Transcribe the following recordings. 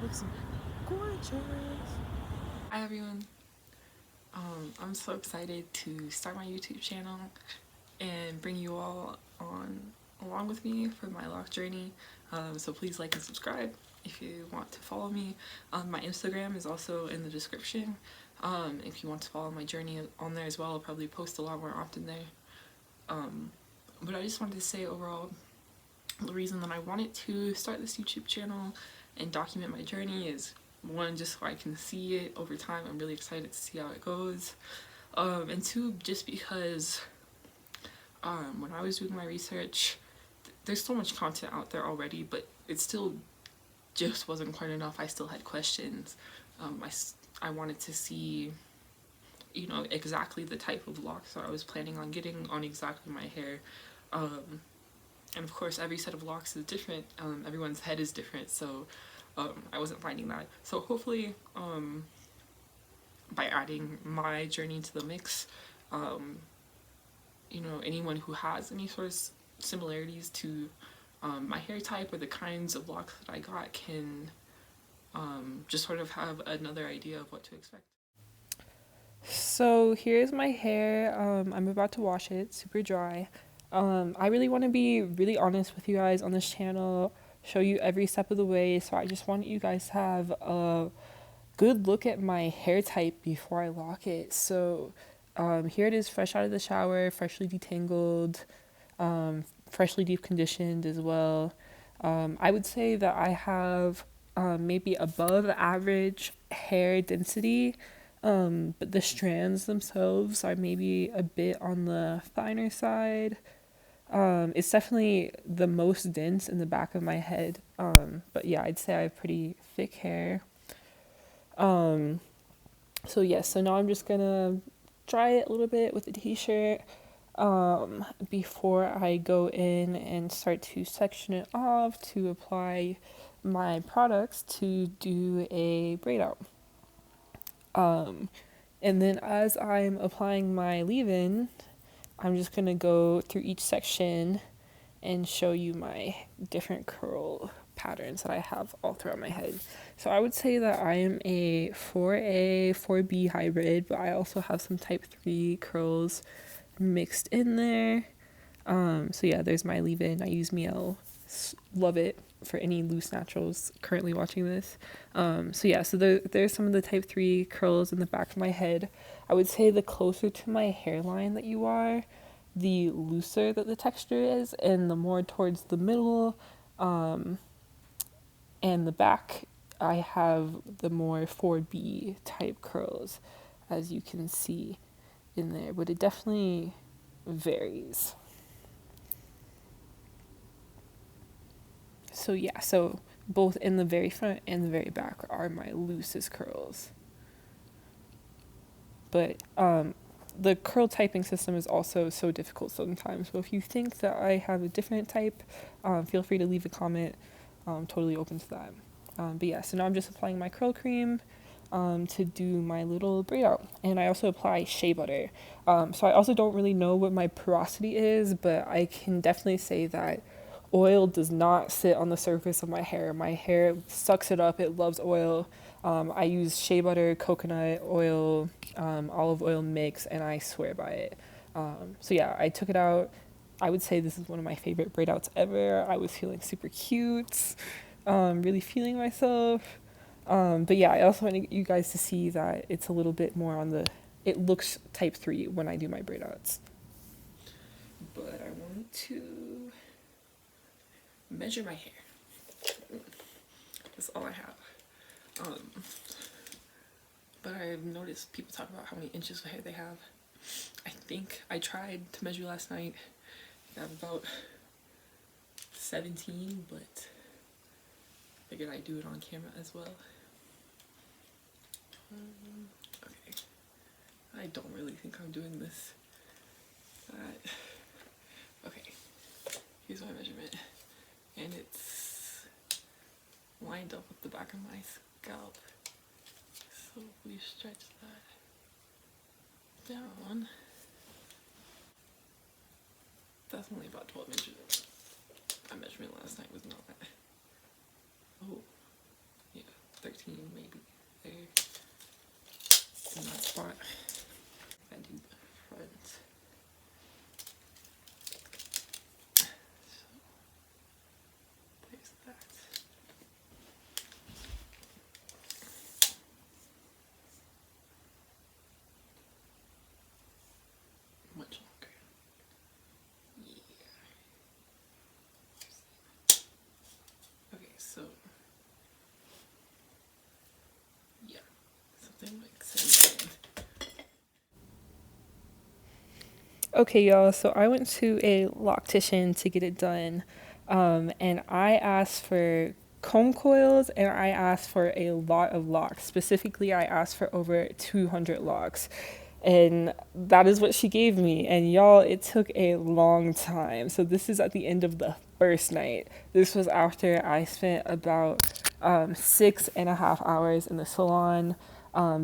Looks gorgeous. Hi everyone. I'm so excited to start my YouTube channel and bring you all on along with me for my lock journey. So please like and subscribe if you want to follow me. My Instagram is also in the description. If you want to follow my journey on there as well, I'll probably post a lot more often there. But I just wanted to say overall, the reason that I wanted to start this YouTube channel and document my journey is one, just so I can see it over time. I'm really excited to see how it goes. And two, just because when I was doing my research, there's so much content out there already, but it still just wasn't quite enough. I still had questions. I wanted to see, exactly the type of locks that I was planning on getting on exactly my hair. And of course, every set of locks is different. Everyone's head is different, so I wasn't finding that. So hopefully, by adding my journey to the mix, anyone who has any sort of similarities to my hair type or the kinds of locks that I got can just sort of have another idea of what to expect. So here's my hair. I'm about to wash it, super dry. I really want to be really honest with you guys on this channel, show you every step of the way. So I just want you guys to have a good look at my hair type before I lock it. So here it is, fresh out of the shower, freshly detangled, freshly deep conditioned as well. I would say that I have maybe above average hair density, but the strands themselves are maybe a bit on the finer side. It's definitely the most dense in the back of my head. But yeah, I'd say I have pretty thick hair. So yes, so now I'm just gonna dry it a little bit with a t-shirt before I go in and start to section it off to apply my products to do a braid out. And then as I'm applying my leave-in, I'm just gonna go through each section and show you my different curl patterns that I have all throughout my head. So I would say that I am a 4A, 4B hybrid, but I also have some type 3 curls mixed in there. So yeah, there's my leave-in. I use Miel. Love it for any loose naturals currently watching this. So yeah, so there's some of the type 3 curls in the back of my head. I would say the closer to my hairline that you are, the looser that the texture is, and the more towards the middle and the back, I have the more 4B type curls, as you can see in there, but it definitely varies. So yeah, so both in the very front and the very back are my loosest curls. But the curl typing system is also so difficult sometimes. So if you think that I have a different type, feel free to leave a comment. I'm totally open to that. But yeah, so now I'm just applying my curl cream to do my little braid out. And I also apply shea butter. So I also don't really know what my porosity is, but I can definitely say that oil does not sit on the surface of my hair. My hair sucks it up. It loves oil. I use shea butter, coconut oil, olive oil mix, and I swear by it. So yeah, I took it out. I would say this is one of my favorite braid outs ever. I was feeling super cute, really feeling myself. But yeah, I also want you guys to see that it's a little bit more on the, it looks type 3 when I do my braid outs. But I want to measure my hair. That's all I have. But I've noticed people talk about how many inches of hair they have. I think I tried to measure last night. I have about 17, but figured I'd do it on camera as well. Okay. I don't really think I'm doing this. Okay. Here's my measurement. And it's lined up with the back of my scalp. So we stretch that down. That's only about 12 inches. My measurement last night was not that. Oh, yeah. Okay, y'all, so I went to a loctician to get it done, and I asked for comb coils and I asked for a lot of locks. Specifically, I asked for over 200 locks, and that is what she gave me. And y'all, it took a long time. So this is at the end of the first night. This was after I spent about 6.5 hours in the salon,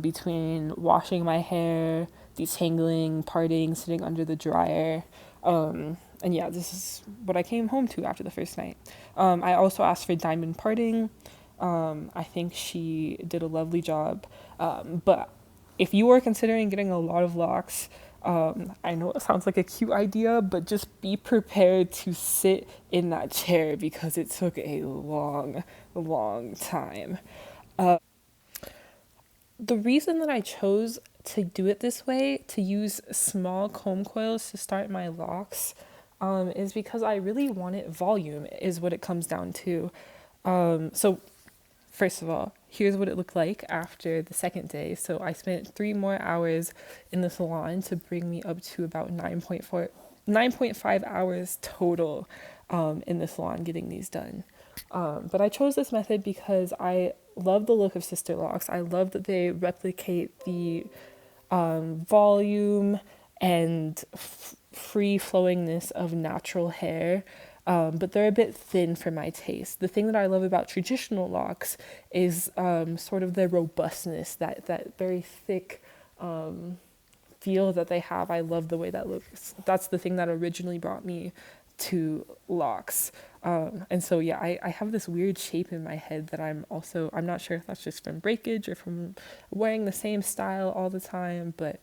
between washing my hair, detangling, parting, sitting under the dryer. And yeah, this is what I came home to after the first night. I also asked for diamond parting. I think she did a lovely job. But if you are considering getting a lot of locks, I know it sounds like a cute idea, but just be prepared to sit in that chair because it took a long, long time. The reason that I chose to do it this way, to use small comb coils to start my locks, is because I really wanted volume, is what it comes down to. So first of all, here's what it looked like after the second day. So I spent 3 more hours in the salon to bring me up to about 9.5 hours total, in the salon getting these done. But I chose this method because I love the look of sister locks. I love that they replicate the volume and free flowingness of natural hair, but they're a bit thin for my taste. The thing that I love about traditional locks is sort of their robustness, that very thick feel that they have. I love the way that looks. That's the thing that originally brought me to locks. And so yeah, I have this weird shape in my head that I'm not sure if that's just from breakage or from wearing the same style all the time, but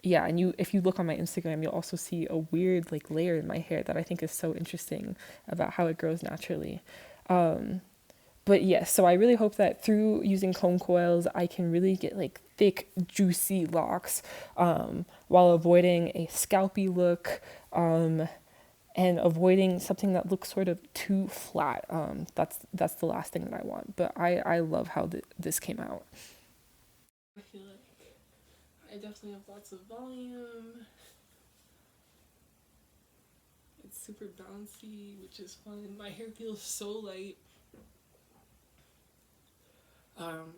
yeah, and if you look on my Instagram, you'll also see a weird like layer in my hair that I think is so interesting about how it grows naturally. But yes, so I really hope that through using comb coils, I can really get like thick, juicy locks, while avoiding a scalpy look, and avoiding something that looks sort of too flat. That's the last thing that I want. But I love how this came out. I feel like I definitely have lots of volume. It's super bouncy, which is fun. My hair feels so light.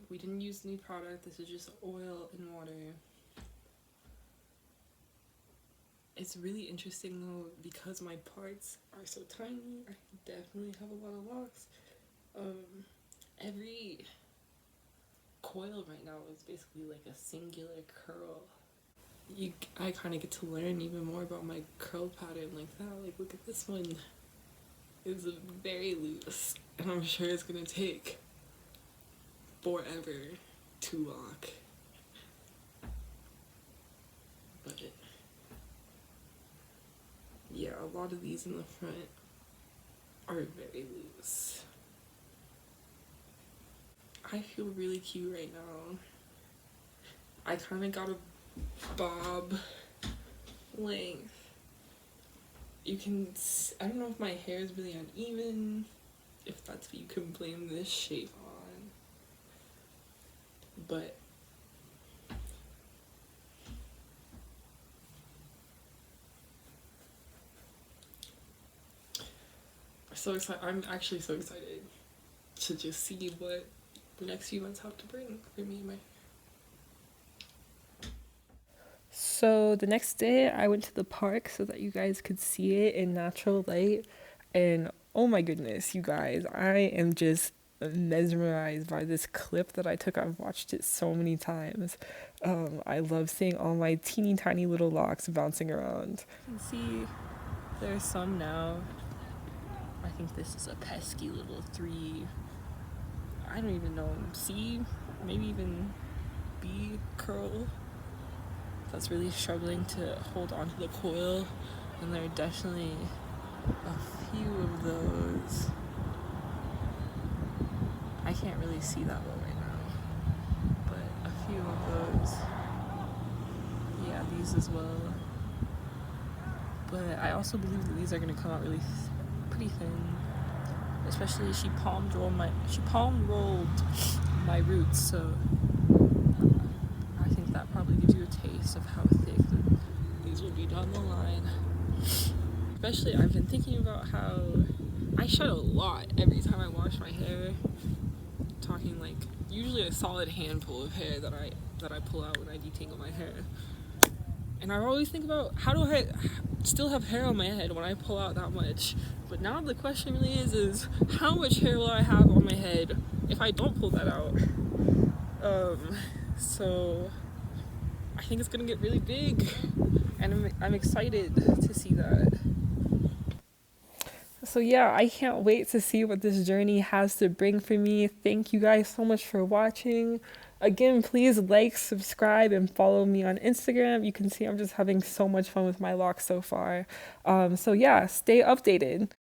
We didn't use any product. This is just oil and water. It's really interesting though, because my parts are so tiny. I definitely have a lot of locks. Every coil right now is basically like a singular curl. I kind of get to learn even more about my curl pattern like that. Like, look at this one. It's very loose, and I'm sure it's gonna take forever to lock. But yeah, a lot of these in the front are very loose. I feel really cute right now. I kind of got a bob length. You can, I don't know if my hair is really uneven, if that's what you can blame this shape on, but so excited. I'm actually so excited to just see what the next few months have to bring for me and my hair. So the next day I went to the park so that you guys could see it in natural light, and oh my goodness, you guys, I am just mesmerized by this clip that I took. I've watched it so many times. I love seeing all my teeny tiny little locks bouncing around. You can see there's some now. I think this is a pesky little 3, I don't even know, C, maybe even B curl that's really struggling to hold onto the coil, and there are definitely a few of those. I can't really see that well right now, but a few of those. Yeah, these as well. But I also believe that these are going to come out really pretty thin. Especially she palm rolled my roots, so I think that probably gives you a taste of how thick these will be down the line. Especially, I've been thinking about how I shed a lot every time I wash my hair. Talking like usually a solid handful of hair that I pull out when I detangle my hair. And I always think about, how do I still have hair on my head when I pull out that much? But now the question really is how much hair will I have on my head if I don't pull that out? So I think it's gonna get really big, and I'm excited to see that. So yeah, I can't wait to see what this journey has to bring for me. Thank you guys so much for watching. Again, please like, subscribe, and follow me on Instagram. You can see I'm just having so much fun with my locks so far. So yeah, stay updated.